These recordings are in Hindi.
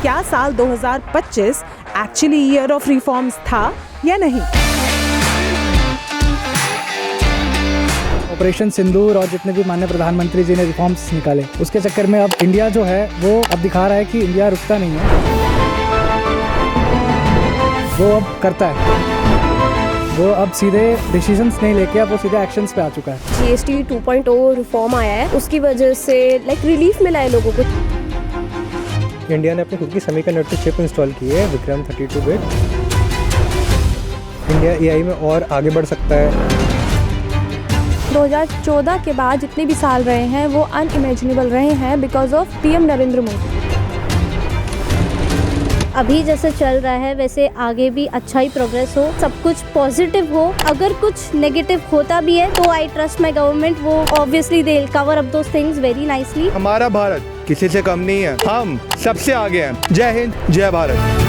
क्या साल 2025 एक्चुअली ईयर ऑफ रिफॉर्म्स था या नहीं। ऑपरेशन सिंदूर और जितने भी माननीय प्रधानमंत्री जी ने रिफॉर्म्स निकाले, उसके चक्कर में अब इंडिया जो है वो अब दिखा रहा है कि इंडिया रुकता नहीं है, वो अब करता है। वो अब सीधे डिसीजंस नहीं लेके अब वो सीधे एक्शंस पे आ चुका है। GST 2.0 रिफॉर्म आया है, उसकी वजह से रिलीफ मिला है लोगों को। इंडिया ने अपनी खुद की सेमीकंडक्टर चिप इंस्टॉल की है, विक्रम 32 बिट। इंडिया AI में और आगे बढ़ सकता है। 2014 के बाद जितने भी साल रहे हैं वो अनइमेजिनेबल रहे हैं because of PM Narendra Modi. अभी जैसे चल रहा है वैसे आगे भी अच्छा ही प्रोग्रेस हो, सब कुछ पॉजिटिव हो। अगर कुछ नेगेटिव होता भी है तो आई ट्रस्ट माय गवर्नमेंट, वो obviously they will cover up those things very nicely. हमारा भारत किसी से कम नहीं है, हम सबसे आगे हैं। जय हिंद, जय भारत।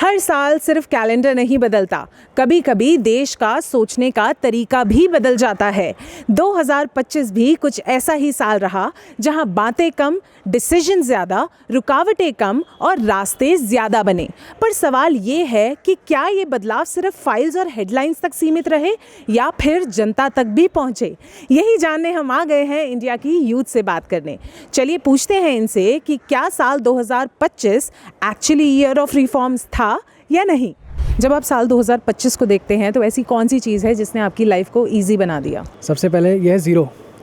हर साल सिर्फ कैलेंडर नहीं बदलता, कभी कभी देश का सोचने का तरीका भी बदल जाता है। 2025 भी कुछ ऐसा ही साल रहा जहां बातें कम, डिसीजन ज़्यादा, रुकावटें कम और रास्ते ज़्यादा बने। पर सवाल ये है कि क्या ये बदलाव सिर्फ फाइल्स और हेडलाइंस तक सीमित रहे या फिर जनता तक भी पहुँचे। यही जानने हम आ गए हैं इंडिया की यूथ से बात करने। चलिए पूछते हैं इनसे कि क्या साल 2025 एक्चुअली ईयर ऑफ रिफॉर्म्स था या नहीं। जब आप साल 2025 को देखते हैं तो ऐसी कौन सी चीज़ है जिसने आपकी लाइफ को ईजी बना दिया। सबसे पहले यह है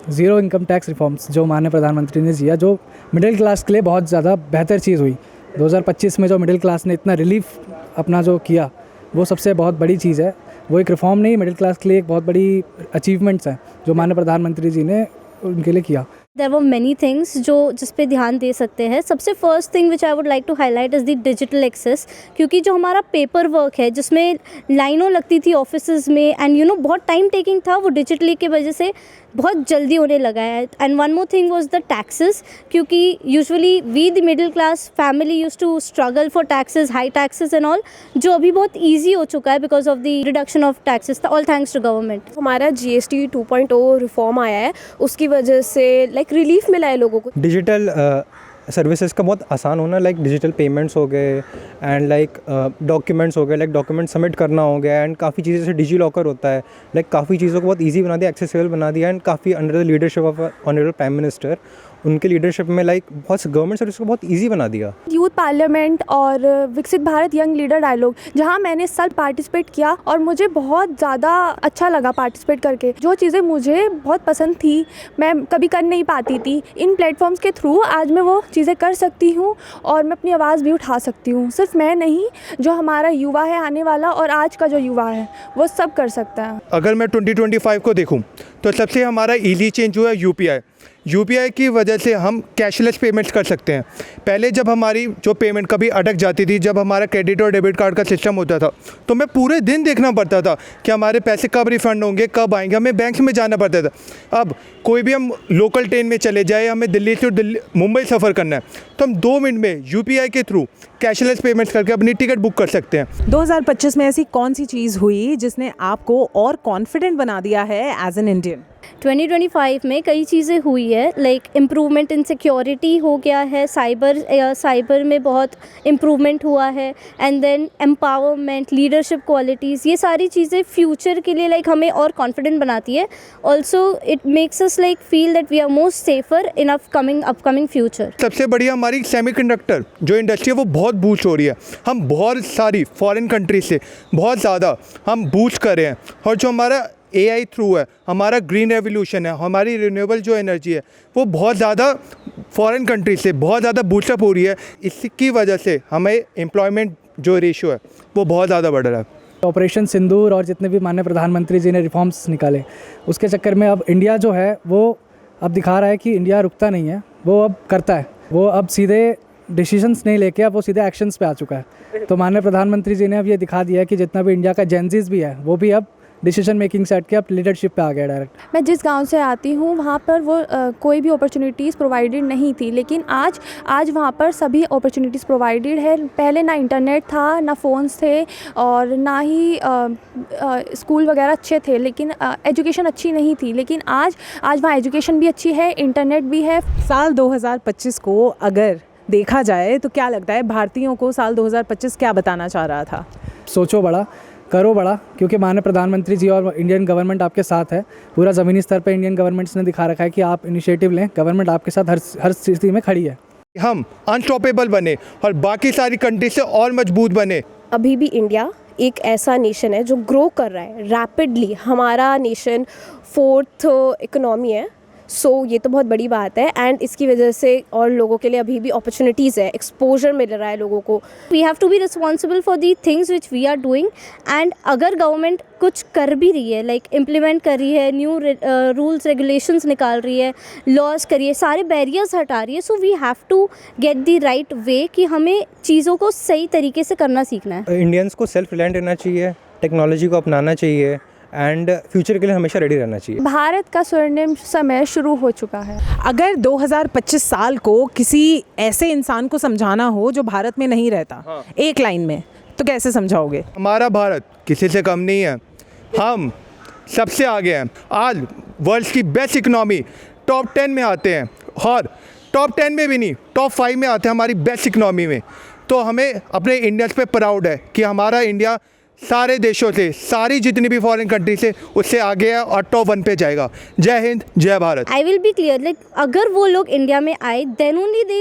ज़ीरो इनकम टैक्स रिफॉर्म्स जो माननीय प्रधानमंत्री ने किया, जो मिडिल क्लास के लिए बहुत ज़्यादा बेहतर चीज़ हुई। 2025 में जो मिडिल क्लास ने इतना रिलीफ अपना जो किया वो सबसे बहुत बड़ी चीज़ है। वो एक रिफॉर्म नहीं, मिडिल क्लास के लिए एक बहुत बड़ी अचीवमेंट्स हैं जो माननीय प्रधानमंत्री जी ने उनके लिए किया। देयर वर मेनी थिंग्स जो जिस पे ध्यान दे सकते हैं। सबसे first thing which I would like to highlight is the digital access, क्योंकि जो हमारा पेपर वर्क है जिसमें लाइनों लगती थी ऑफिसेज में एंड बहुत टाइम टेकिंग था, वो डिजिटली की वजह से बहुत जल्दी होने लगा है। And one more thing was the taxes, क्योंकि usually we the middle class family used to struggle for taxes, high taxes and all, जो अभी बहुत ईजी हो चुका है because of the reduction of taxes, all thanks to government. हमारा GST 2.0 रिफॉर्म आया है, उसकी वजह से रिलीफ मिला है लोगों को। डिजिटल सर्विसेज का बहुत आसान होना, डिजिटल पेमेंट्स हो गए एंड डॉक्यूमेंट्स हो गए, डॉक्यूमेंट सबमिट करना हो गया एंड काफ़ी चीज़ें जैसे डिजी लॉकर होता है, काफ़ी चीज़ों को बहुत इजी बना दिया, एक्सेसिबल बना दिया एंड काफ़ी under the leadership of honourable prime minister, उनके लीडरशिप में बहुत गवर्नमेंट सर्विस को बहुत इजी बना दिया। यूथ पार्लियामेंट और विकसित भारत यंग लीडर डायलॉग, जहां मैंने इस साल पार्टिसिपेट किया और मुझे बहुत ज़्यादा अच्छा लगा पार्टिसिपेट करके। जो चीज़ें मुझे बहुत पसंद थी मैं कभी कर नहीं पाती थी, इन प्लेटफॉर्म्स के थ्रू आज मैं वो चीज़ें कर सकती हूँ और मैं अपनी आवाज़ भी उठा सकती हूँ। सिर्फ मैं नहीं, जो हमारा युवा है आने वाला और आज का जो युवा है वो सब कर सकता है। अगर मैं 2025 को देखूं तो सबसे हमारा ईजी चेंज हुआ है UPI की वजह से हम कैशलेस पेमेंट्स कर सकते हैं। पहले जब हमारी जो पेमेंट कभी अटक जाती थी, जब हमारा क्रेडिट और डेबिट कार्ड का सिस्टम होता था तो हमें पूरे दिन देखना पड़ता था कि हमारे पैसे कब रिफ़ंड होंगे, कब आएंगे, हमें बैंक में जाना पड़ता था। अब कोई भी हम लोकल ट्रेन में चले जाए, हमें दिल्ली से मुंबई सफ़र करना है तो हम 2 मिनट में UPI के थ्रू कैशलेस पेमेंट्स करके अपनी टिकट बुक कर सकते हैं। 2025 में ऐसी कौन सी चीज़ हुई जिसने आपको और कॉन्फिडेंट बना दिया है एज एन इंडियन। 2025 में कई चीज़ें हुई है, इम्प्रूवमेंट इन सिक्योरिटी हो गया है, साइबर में बहुत इम्प्रूवमेंट हुआ है and then empowerment, leadership qualities, ये सारी चीज़ें फ्यूचर के लिए हमें और कॉन्फिडेंट बनाती है। Also it makes us feel that we are more safer in upcoming future. सबसे बढ़िया हमारी सेमीकंडक्टर जो इंडस्ट्री है वो बहुत बूस्ट हो रही है। हम बहुत सारी फॉरेन कंट्री से बहुत ज़्यादा हम बूस्ट कर रहे हैं और जो हमारा AI थ्रू है, हमारा ग्रीन रेवोल्यूशन है, हमारी रिन्यूएबल जो एनर्जी है वो बहुत ज़्यादा फॉरेन कंट्री से बहुत ज़्यादा बूस्टअप हो रही है। इसकी वजह से हमें एम्प्लॉयमेंट जो रेशियो है वो बहुत ज़्यादा बढ़ रहा है। ऑपरेशन सिंदूर और जितने भी माननीय प्रधानमंत्री जी ने रिफॉर्म्स निकाले, उसके चक्कर में अब इंडिया जो है वो अब दिखा रहा है कि इंडिया रुकता नहीं है, वो अब करता है। वो अब सीधे डिसीजंस नहीं लेके अब वो सीधे एक्शंस पे आ चुका है। तो माननीय प्रधानमंत्री जी ने अब ये दिखा दिया है कि जितना भी इंडिया का जेनजीज भी है वो भी अब डिसीजन मेकिंग से हट के अब लीडरशिप पे आ गया डायरेक्ट। मैं जिस गांव से आती हूँ वहाँ पर वो कोई भी अपॉर्चुनिटीज़ प्रोवाइडेड नहीं थी, लेकिन आज वहाँ पर सभी अपॉर्चुनिटीज़ प्रोवाइडेड है। पहले ना इंटरनेट था, ना फ़ोन्स थे और ना ही स्कूल वगैरह अच्छे थे, लेकिन एजुकेशन अच्छी नहीं थी। लेकिन आज वहाँ एजुकेशन भी अच्छी है, इंटरनेट भी है। साल 2025 को अगर देखा जाए तो क्या लगता है भारतीयों को साल 2025 क्या बताना चाह रहा था? सोचो बड़ा, करो बड़ा, क्योंकि माननीय प्रधानमंत्री जी और इंडियन गवर्नमेंट आपके साथ है। पूरा ज़मीनी स्तर पे इंडियन गवर्नमेंट्स ने दिखा रखा है कि आप इनिशिएटिव लें, गवर्नमेंट आपके साथ हर स्थिति में खड़ी है। हम अनस्टॉपेबल बने और बाकी सारी कंट्री से और मजबूत बने। अभी भी इंडिया एक ऐसा नेशन है जो ग्रो कर रहा है रैपिडली। हमारा नेशन 4th इकोनॉमी है, सो ये तो बहुत बड़ी बात है। एंड इसकी वजह से और लोगों के लिए अभी भी अपॉर्चुनिटीज़ है, एक्सपोजर मिल रहा है लोगों को। We have to be responsible for the things which we are doing, and अगर गवर्नमेंट कुछ कर भी रही है, लाइक इम्प्लीमेंट कर रही है, न्यू रूल्स रेगुलेशंस निकाल रही है, लॉज कर रही है, सारे बैरियर्स हटा रही है, so we have to get the right way कि हमें चीज़ों को सही तरीके से करना सीखना है। इंडियंस को सेल्फ रिलायंट रहना चाहिए, टेक्नोलॉजी को अपनाना चाहिए एंड फ्यूचर के लिए हमेशा रेडी रहना चाहिए। भारत का स्वर्णिम समय शुरू हो चुका है। अगर 2025 साल को किसी ऐसे इंसान को समझाना हो जो भारत में नहीं रहता, एक लाइन में, तो कैसे समझाओगे? हमारा भारत किसी से कम नहीं है, हम सबसे आगे हैं। आज वर्ल्ड की बेस्ट इकनॉमी टॉप 10 में आते हैं, और टॉप 10 में भी नहीं, टॉप 5 में आते हैं हमारी बेस्ट इकनॉमी में। तो हमें अपने इंडियंस पे प्राउड है कि हमारा इंडिया सारे देशों से, सारी जितनी भी फॉरेन कंट्री से, उससे आगे है और टॉप 1 पे जाएगा। जय हिंद, जय Bharat. I will be clear, like अगर वो लोग इंडिया में आए then only they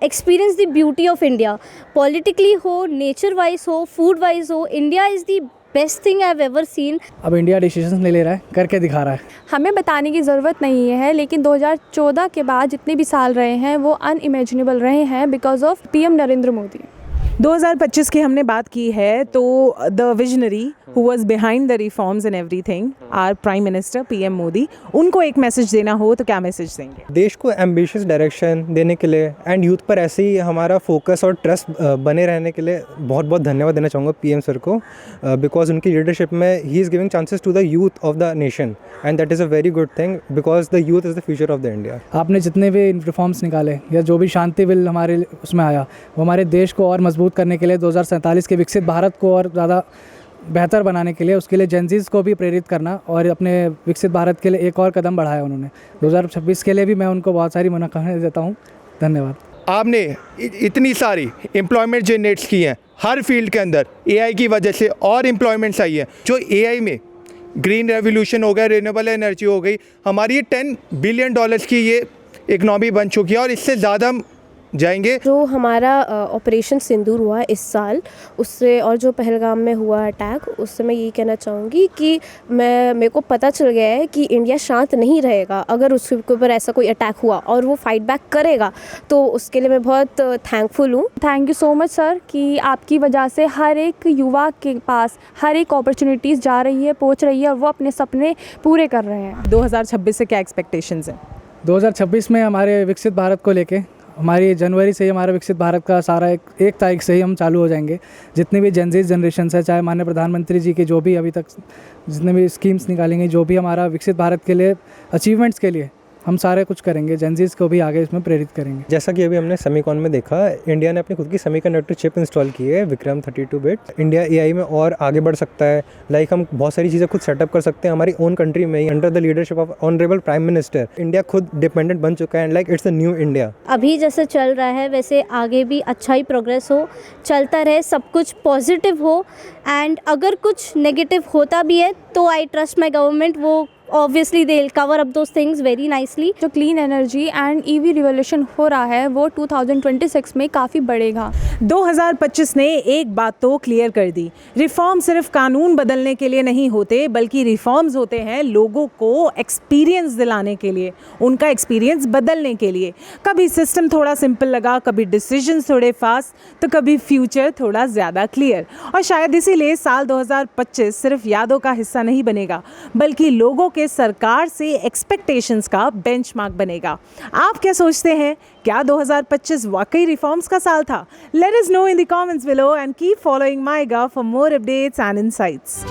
experience the beauty of India. Politically हो, नेचर वाइज हो, फूड वाइज हो, India is the best thing I have ever seen. अब इंडिया डिसीजन ले रहा है, करके दिखा रहा है। हमें बताने की ज़रूरत नहीं है, लेकिन 2014 के बाद जितने भी साल रहे हैं वो अनइमेजिनेबल रहे हैं because of PM Narendra Modi. 2025 की हमने बात की है तो the visionary who was behind the reforms and everything, our prime minister PM Modi, उनको एक मैसेज देना हो तो क्या मैसेज देंगे? देश को एम्बिशियस डायरेक्शन देने के लिए एंड यूथ पर ऐसे ही हमारा फोकस और ट्रस्ट बने रहने के लिए बहुत बहुत धन्यवाद देना चाहूँगा पीएम सर को, बिकॉज उनकी लीडरशिप में ही is giving chances to the youth of the nation and that is a very good thing because the youth is the future of the India. आपने जितने भी रिफॉर्म्स निकाले या जो भी शांति बिल हमारे उसमें आया, वो हमारे देश को और मजबूत करने के लिए, 2047 के विकसित भारत को और ज़्यादा बेहतर बनाने के लिए, उसके लिए जेनजीज को भी प्रेरित करना और अपने विकसित भारत के लिए एक और कदम बढ़ाया उन्होंने। 2026 के लिए भी मैं उनको बहुत सारी मुनाकाबात देता हूँ। धन्यवाद। आपने इतनी सारी एम्प्लॉयमेंट जनरेट्स की हैं हर फील्ड के अंदर, एआई की वजह से और एम्प्लॉयमेंट्स आई है। जो एआई में ग्रीन रेवोल्यूशन हो गया, रिन्यूएबल एनर्जी हो गई, हमारी ये $10 बिलियन की ये इकनॉमी बन चुकी है और इससे ज़्यादा जाएंगे। जो हमारा ऑपरेशन सिंदूर हुआ इस साल, उससे और जो पहलगाम में हुआ अटैक, उससे मैं यही कहना चाहूँगी कि मेरे को पता चल गया है कि इंडिया शांत नहीं रहेगा। अगर उसके ऊपर ऐसा कोई अटैक हुआ और वो फाइट बैक करेगा तो उसके लिए मैं बहुत थैंकफुल हूँ। Thank you so much sir कि आपकी वजह से हर एक युवा के पास हर एक अपॉर्चुनिटीज़ जा रही है, पहुँच रही है और वो अपने सपने पूरे कर रहे हैं। 2026 से क्या एक्सपेक्टेशंस हैं? 2026 में हमारे विकसित भारत को लेके, हमारी जनवरी से ही हमारा विकसित भारत का सारा एक तारीख से ही हम चालू हो जाएंगे। जितनी भी जेनजीज जनरेशन है, चाहे माननीय प्रधानमंत्री जी के जो भी अभी तक जितने भी स्कीम्स निकालेंगे, जो भी हमारा विकसित भारत के लिए अचीवमेंट्स के लिए हम सारे कुछ करेंगे, जेनजीज को भी आगे इसमें प्रेरित करेंगे। जैसा कि अभी हमने सेमीकॉन में देखा, इंडिया ने अपनी खुद की सेमीकंडक्टर चिप इंस्टॉल की है, विक्रम 32 बिट। इंडिया एआई में और आगे बढ़ सकता है। लाइक हम बहुत सारी चीज़ें खुद सेटअप कर सकते हैं हमारी ओन कंट्री में ही, under the leadership of honourable prime minister. India खुद डिपेंडेंट बन चुका है and like it's the new India. अभी जैसे चल रहा है वैसे आगे भी अच्छा ही प्रोग्रेस हो, चलता रहे, सब कुछ पॉजिटिव हो। एंड अगर कुछ नेगेटिव होता भी है तो आई ट्रस्ट माई गवर्नमेंट, वो obviously they will cover up those things very nicely. जो clean energy and EV revolution हो रहा है वो 2026 में काफ़ी बढ़ेगा। 2025 ने एक बात तो क्लियर कर दी, रिफॉर्म सिर्फ कानून बदलने के लिए नहीं होते, बल्कि रिफॉर्म्स होते हैं लोगों को एक्सपीरियंस दिलाने के लिए, उनका एक्सपीरियंस बदलने के लिए। कभी सिस्टम थोड़ा सिंपल लगा, कभी डिसीजंस थोड़े फास्ट, तो कभी फ्यूचर थोड़ा ज़्यादा क्लियर। और शायद इसीलिए साल 2025 सिर्फ यादों का हिस्सा नहीं बनेगा, बल्कि लोगों के सरकार से एक्सपेक्टेशंस का बेंचमार्क बनेगा। आप क्या सोचते हैं? क्या 2025 वाकई रिफॉर्म्स का साल था? Let us know in the comments below and keep following MyGov for more updates and insights.